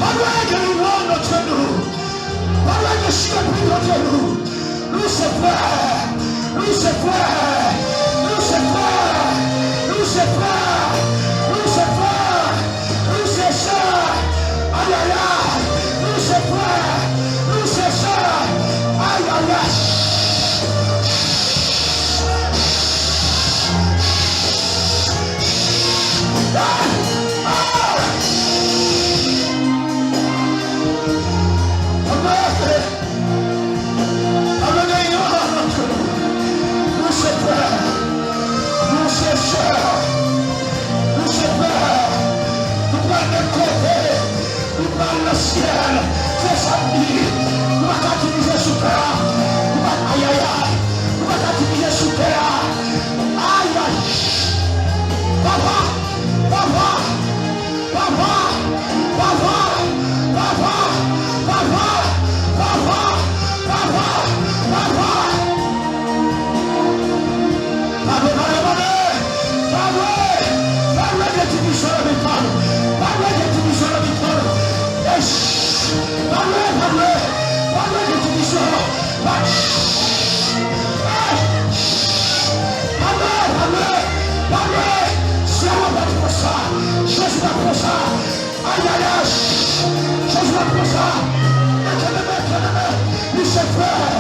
Parole que nous rendons notre nous. Parole que je suis pris contre nous. Nous c'est frère. Nous c'est frère. Nous c'est frère. Nous c'est frère. Nous c'est frère. Nous c'est sœur. Aïe aïe aïe. Nous c'est frère. Nous c'est sœur. Aïe aïe aïe. Le ciel, c'est samedi. Nous allons utiliser sous terre. Aïe aïe aïe. Nous allons utiliser sous terre. Aïe aïe. Papa, papa, papa, papa, papa, papa, papa, papa, papa. Parle de division de victoire. Parle de division de victoire. Parle de division. Parle. C'est un peu pour ça. Jésus va pour ça. Aïe aïe aïe. Jésus va pour ça. Nous c'est frère.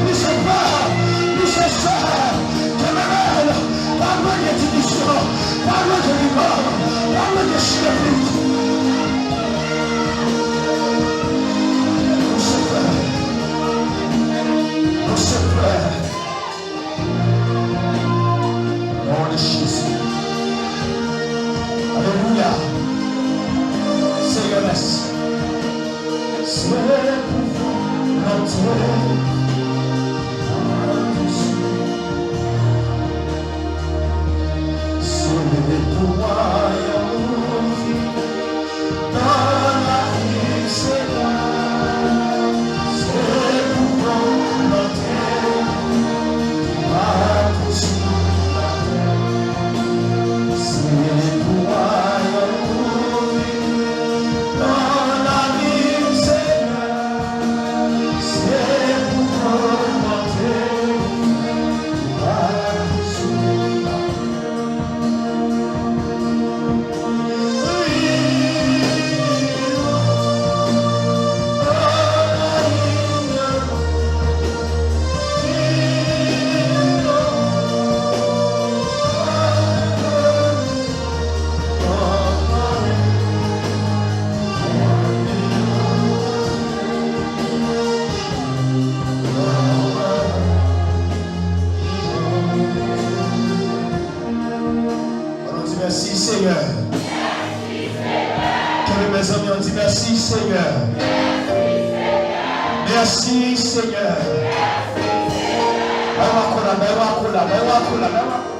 Nous c'est frère. Nous c'est soeur. Parle de division. Parle de rigueur. Parle de chirurgie. Nom de Jésus. Alléluia. Seigneur, merci. C'est pour notre c'est toi, dans la vie, Seigneur. C'est pour notre Merci Seigneur. Que mes amis ont dit merci Seigneur. Merci Seigneur. Merci Seigneur.